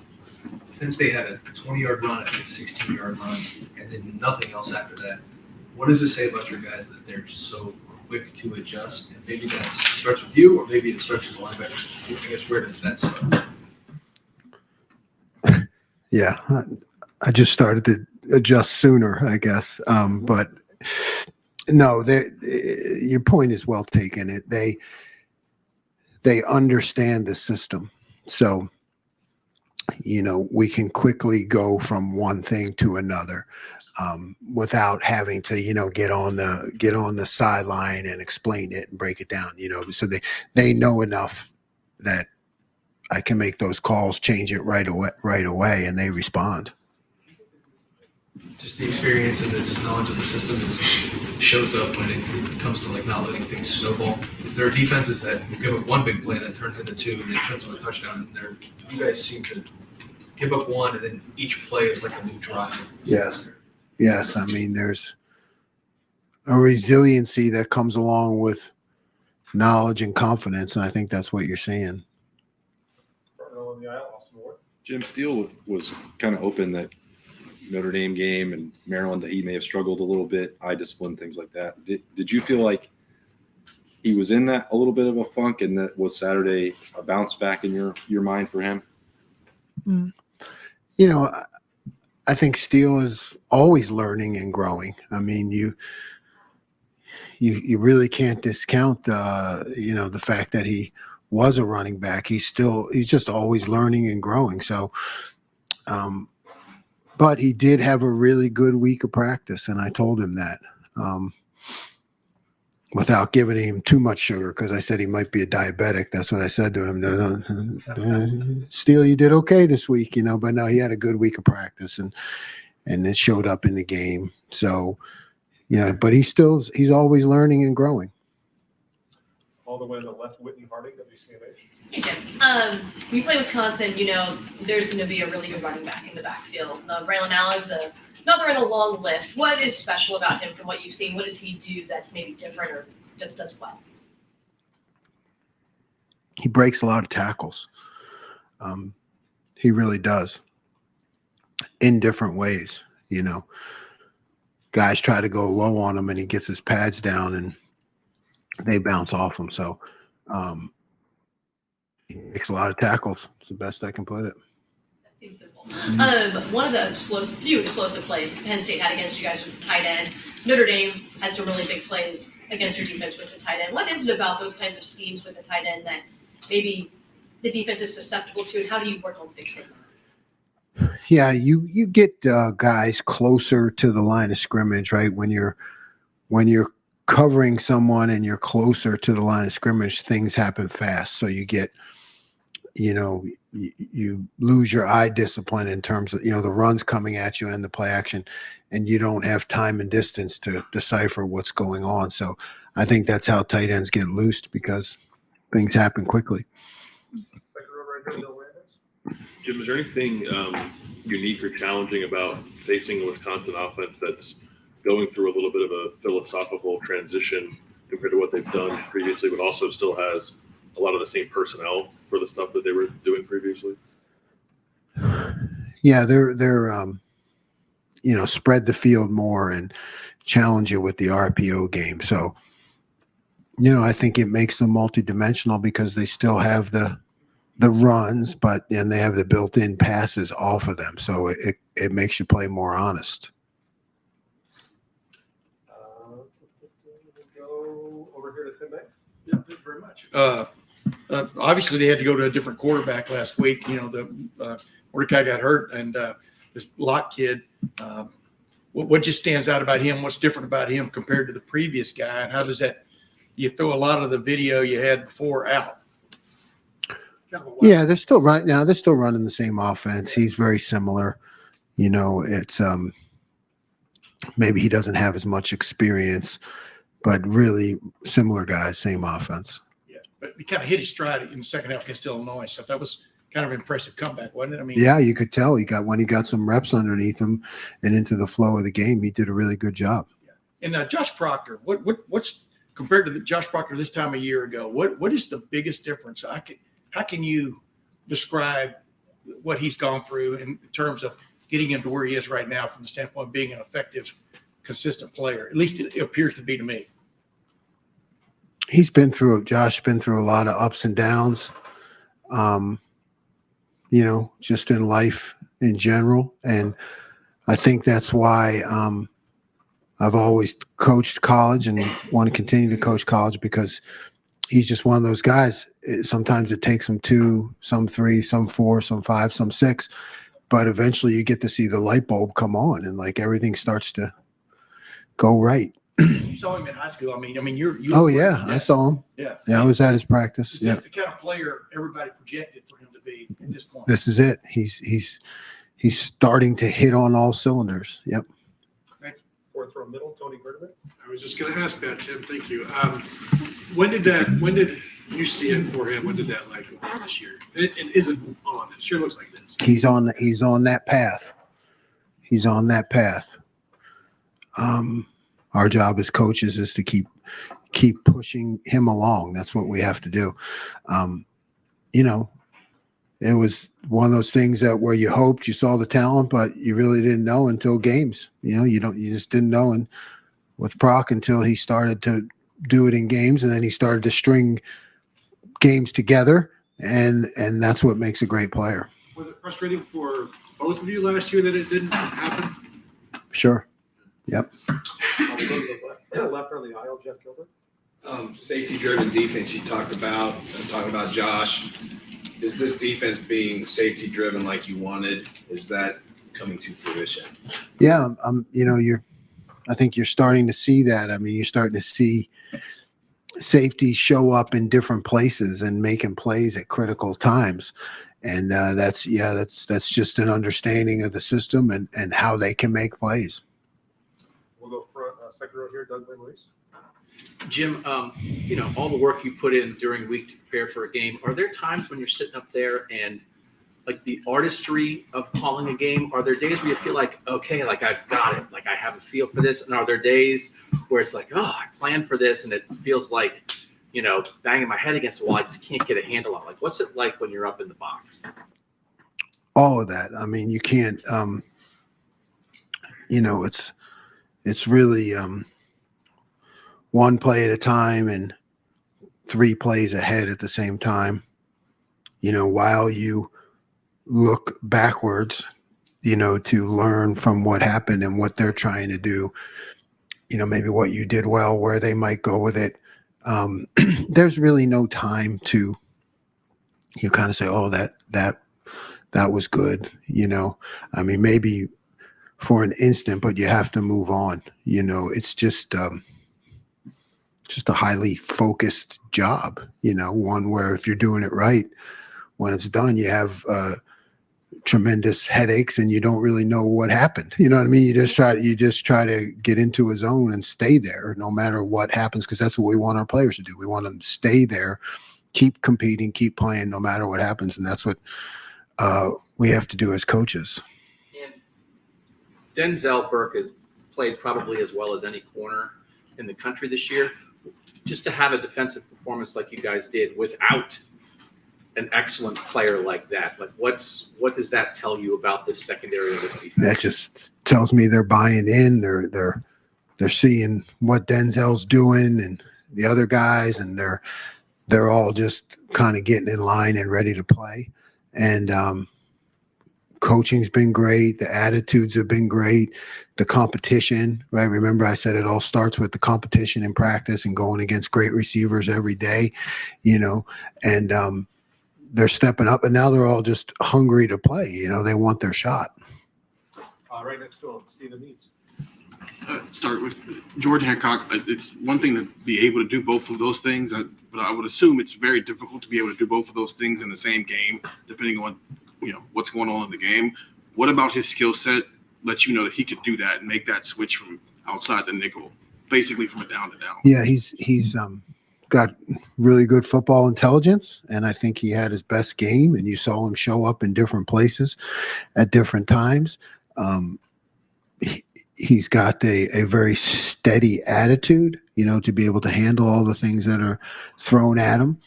Penn State had a 20-yard run, I think a 16-yard run, and then nothing else after that. What does it say about your guys that they're so quick to adjust? And maybe that starts with you, or maybe it starts with the linebackers. I guess where does that start?
Yeah, I just started to adjust sooner, I guess. But no, your point is well taken. They understand the system, so we can quickly go from one thing to another without having to get on the sideline and explain it and break it down. So they know enough that I can make those calls, change it right away, and they respond.
Just the experience and this knowledge of the system shows up when it comes to like not letting things snowball. Is there defenses that give up one big play that turns into two and then turns into a touchdown? And you guys seem to give up one, and then each play is like a new drive.
Yes. I mean, there's a resiliency that comes along with knowledge and confidence, and I think that's what you're seeing.
Jim Steele was kind of open that Notre Dame game and Maryland, that he may have struggled a little bit, eye discipline, things like that. Did you feel like he was in that a little bit of a funk, and that was Saturday a bounce back in your mind for him?
I think Steele is always learning and growing. I mean, you really can't discount the fact that he was a running back. He's just always learning and growing. So, but he did have a really good week of practice, and I told him that without giving him too much sugar, because I said he might be a diabetic. That's what I said to him. Steele, you did okay this week, but no, he had a good week of practice, and it showed up in the game. So, but he's always learning and growing.
All the way on the left, Whitney Harding, WCMH.
Hey, Jim. When you play Wisconsin, there's going to be a really good running back in the backfield. Braylon Allen's another in a long list. What is special about him from what you've seen? What does he do that's maybe different or just does well?
He breaks a lot of tackles. He really does. In different ways, Guys try to go low on him, and he gets his pads down, and they bounce off him. So he makes a lot of tackles. It's the best I can put it.
That seems simple. One of the few explosive plays Penn State had against you guys with the tight end. Notre Dame had some really big plays against your defense with the tight end. What is it about those kinds of schemes with the tight end that maybe the defense is susceptible to, and how do you work on fixing them?
Yeah, you get guys closer to the line of scrimmage, right? When you're covering someone and you're closer to the line of scrimmage, things happen fast. So you get, you lose your eye discipline in terms of, the runs coming at you and the play action, and you don't have time and distance to decipher what's going on. So I think that's how tight ends get loosed, because things happen quickly.
Jim, is there anything unique or challenging about facing a Wisconsin offense that's going through a little bit of a philosophical transition compared to what they've done previously, but also still has a lot of the same personnel for the stuff that they were doing previously?
Yeah, they're spread the field more and challenge you with the RPO game. So, I think it makes them multidimensional because they still have the runs, but then they have the built-in passes off of them. So it makes you play more honest.
Go over here to Tim May.
Yeah, thank you very much. Obviously, they had to go to a different quarterback last week. Mordecai got hurt, and this Locke kid, what just stands out about him? What's different about him compared to the previous guy? And how does that – you throw a lot of the video you had before out?
Yeah, they're still running the same offense. He's very similar. It's maybe he doesn't have as much experience, but really similar guys, same offense.
Yeah, but he kind of hit his stride in the second half against Illinois. So that was kind of an impressive comeback, wasn't it? I mean,
yeah, you could tell when he got some reps underneath him and into the flow of the game, he did a really good job.
Yeah. And Josh Proctor, what's compared to Josh Proctor this time a year ago? What is the biggest difference? How can you describe what he's gone through in terms of getting him to where he is right now from the standpoint of being an effective, consistent player? At least it appears to be to me.
Josh been through a lot of ups and downs, just in life in general. And I think that's why I've always coached college and want to continue to coach college, because he's just one of those guys. Sometimes it takes him 2, some 3, some 4, some 5, some 6, but eventually you get to see the light bulb come on and like everything starts to go right.
You saw him in high school. I mean, you.
Oh yeah, I saw him.
Yeah.
I was at his practice.
Is
Yeah,
this the kind of player everybody projected for him to be at this point?
this is it. He's starting to hit on all cylinders. Yep.
Fourth row middle, Tony Bertman.
I was just going to ask that, Jim. Thank you. When did you see it for him? When did that light go on this year? It isn't on. It sure looks like this.
He's on that path. He's on that path. Our job as coaches is to keep pushing him along. That's what we have to do. It was one of those things that where you hoped you saw the talent, but you really didn't know until games. You just didn't know. And with Brock, until he started to do it in games, and then he started to string games together, and that's what makes a great player.
Was it frustrating for both of you last year that it didn't happen?
Sure. Yep.
I'll go to the left on the aisle, Jeff Gilbert.
Safety-driven defense you talked about, talking about Josh. Is this defense being safety-driven like you wanted? Is that coming to fruition?
Yeah. I think you're starting to see that. I mean, you're starting to see safety show up in different places and making plays at critical times. And that's just an understanding of the system and how they can make plays.
We'll go front, second row here, Doug Luis.
Jim, all the work you put in during the week to prepare for a game, are there times when you're sitting up there and like the artistry of calling a game, are there days where you feel like, okay, like I've got it, like I have a feel for this? And are there days where it's like, oh, I planned for this and it feels like, banging my head against the wall, I just can't get a handle on it? Like, what's it like when you're up in the box?
All of that. I mean, you can't, it's really one play at a time and 3 plays ahead at the same time, while you look backwards, to learn from what happened and what they're trying to do, maybe what you did well, where they might go with it. There's really no time to, kind of say, oh, that was good. I mean, maybe for an instant, but you have to move on. It's just a highly focused job, one where if you're doing it right, when it's done, you have tremendous headaches and you don't really know what happened. You know what I mean? You just try to get into a zone and stay there no matter what happens, because that's what we want our players to do. We want them to stay there, keep competing, keep playing no matter what happens. And that's what we have to do as coaches.
And Denzel Burke has played probably as well as any corner in the country this year. Just to have a defensive performance like you guys did without an excellent player like that, like what does that tell you about this secondary of this defense?
That just tells me they're buying in. They're seeing what Denzel's doing and the other guys, and they're all just kind of getting in line and ready to play. And coaching's been great. The attitudes have been great. The competition, right? Remember, I said it all starts with the competition in practice and going against great receivers every day, and they're stepping up, and now they're all just hungry to play. They want their shot.
Right next to him, Stephen Meads.
Start with George Hancock. It's one thing to be able to do both of those things, but I would assume it's very difficult to be able to do both of those things in the same game, depending on what's going on in the game. What about his skill set lets you know that he could do that and make that switch from outside the nickel, basically from a down to down?
Yeah, he's got really good football intelligence, and I think he had his best game, and you saw him show up in different places at different times. He's got a very steady attitude, to be able to handle all the things that are thrown at him.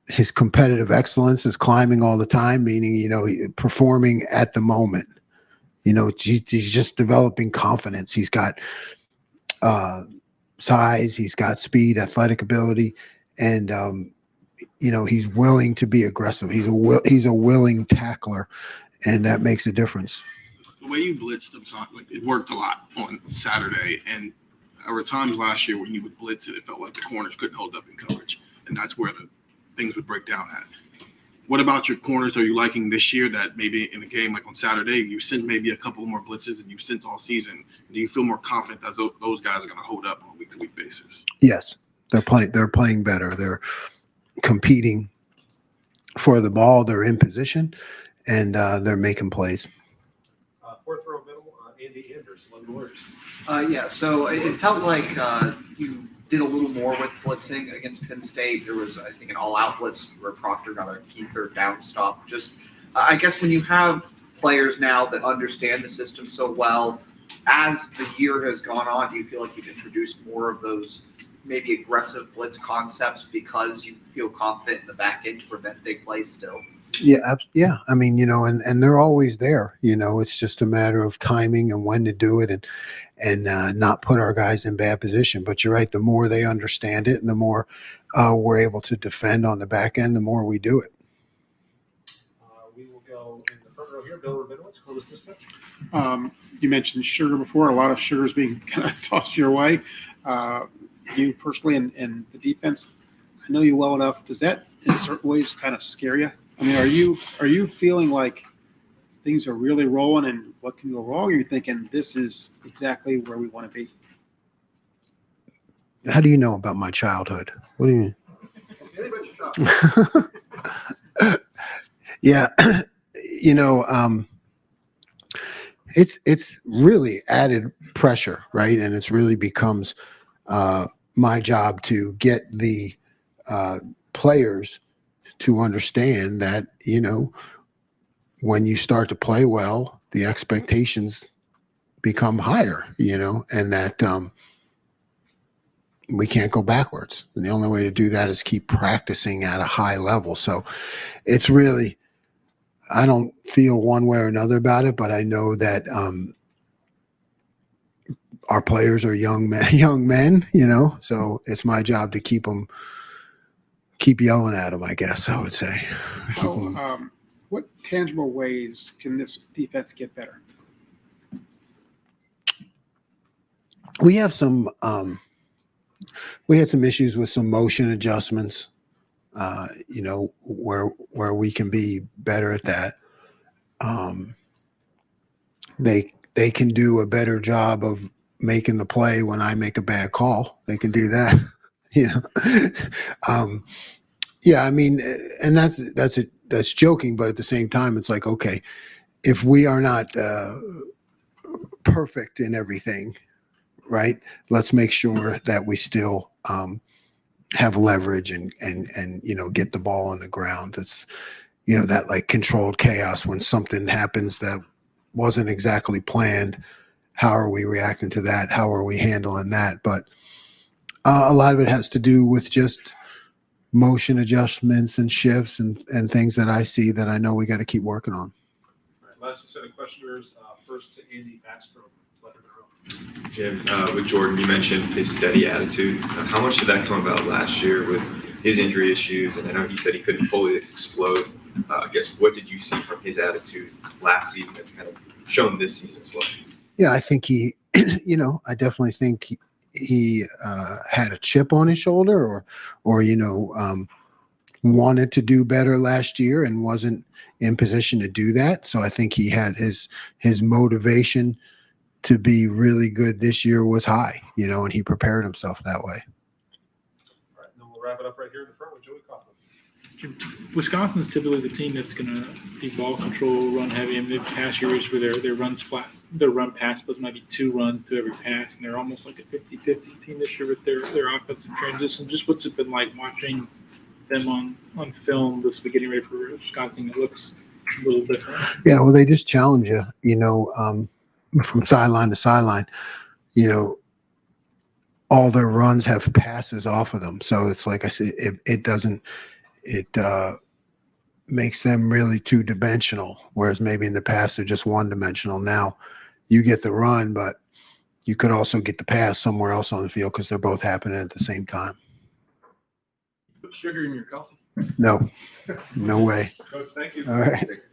His competitive excellence is climbing all the time, meaning, performing at the moment. He's just developing confidence. He's got size, he's got speed, athletic ability, and he's willing to be aggressive. He's a willing tackler, and that makes a difference.
The way you blitzed them, like it worked a lot on Saturday, and there were times last year when you would blitz it felt like the corners couldn't hold up in coverage, and that's where the things would break down at. What about your corners are you liking this year that maybe in a game like on Saturday, you sent maybe a couple more blitzes than you sent all season? Do you feel more confident that those guys are going to hold up on a week-to-week basis?
Yes, they're playing better. They're competing for the ball. They're in position, and they're making plays.
Fourth row middle, Andy Anderson, London Warriors.
Yeah, so it felt like you did a little more with blitzing against Penn State. There was, I think, an all-out blitz where Proctor got a key third down stop. Just, I guess when you have players now that understand the system so well, as the year has gone on, do you feel like you've introduced more of those maybe aggressive blitz concepts because you feel confident in the back end to prevent big plays still?
Yeah. I mean, and they're always there. It's just a matter of timing and when to do it, and not put our guys in bad position. But you're right. The more they understand it, and the more we're able to defend on the back end, the more we do it.
We will go in the front row here. Bill Rabinowitz, Columbus Dispatch.
You mentioned sugar before. A lot of sugar's being kind of tossed your way. You personally and the defense, I know you well enough. Does that in certain ways kind of scare you? I mean, are you feeling like things are really rolling and what can go wrong? Or are you thinking this is exactly where we want to be?
How do you know about my childhood? What do you mean? Yeah, it's really added pressure, right? And it's really becomes my job to get the players to understand that, when you start to play well, the expectations become higher, and that we can't go backwards. And the only way to do that is keep practicing at a high level. So it's really, I don't feel one way or another about it, but I know that our players are young men, so it's my job to keep yelling at them, I guess I would say.
What tangible ways can this defense get better?
We have we had some issues with some motion adjustments, where we can be better at that. They can do a better job of making the play when I make a bad call. They can do that, Yeah, I mean, and that's joking, but at the same time, it's like, okay, if we are not perfect in everything, right? Let's make sure that we still have leverage and get the ball on the ground. It's that like controlled chaos when something happens that wasn't exactly planned. How are we reacting to that? How are we handling that? But a lot of it has to do with just motion adjustments and shifts and things that I see that I know we got to keep working on.
All right, last set of questioners. First to Andy Baxter.
Jim, with Jordan, you mentioned his steady attitude. How much did that come about last year with his injury issues? And I know he said he couldn't fully explode. I guess what did you see from his attitude last season that's kind of shown this season as well?
Yeah, I think he, I definitely think he had a chip on his shoulder or wanted to do better last year and wasn't in position to do that. So I think he had his motivation to be really good this year was high, and he prepared himself that way.
All right, and then we'll wrap it up right here in the front with Joey Coughlin.
Jim, Wisconsin's typically the team that's going to be ball control, run heavy. I mean, they've past years where their run pass splits might be 2 runs to every pass, and they're almost like a 50-50 team this year with their offensive transition. Just what's it been like watching them on film this beginning ready for Wisconsin? It looks a little different.
Yeah, well, they just challenge you, from sideline to sideline. All their runs have passes off of them. So it's like I said, it makes them really 2-dimensional, whereas maybe in the past they're just 1-dimensional. Now you get the run, but you could also get the pass somewhere else on the field because they're both happening at the same time.
Put sugar in your coffee.
No, no way.
Coach, thank you.
All right.
Thanks.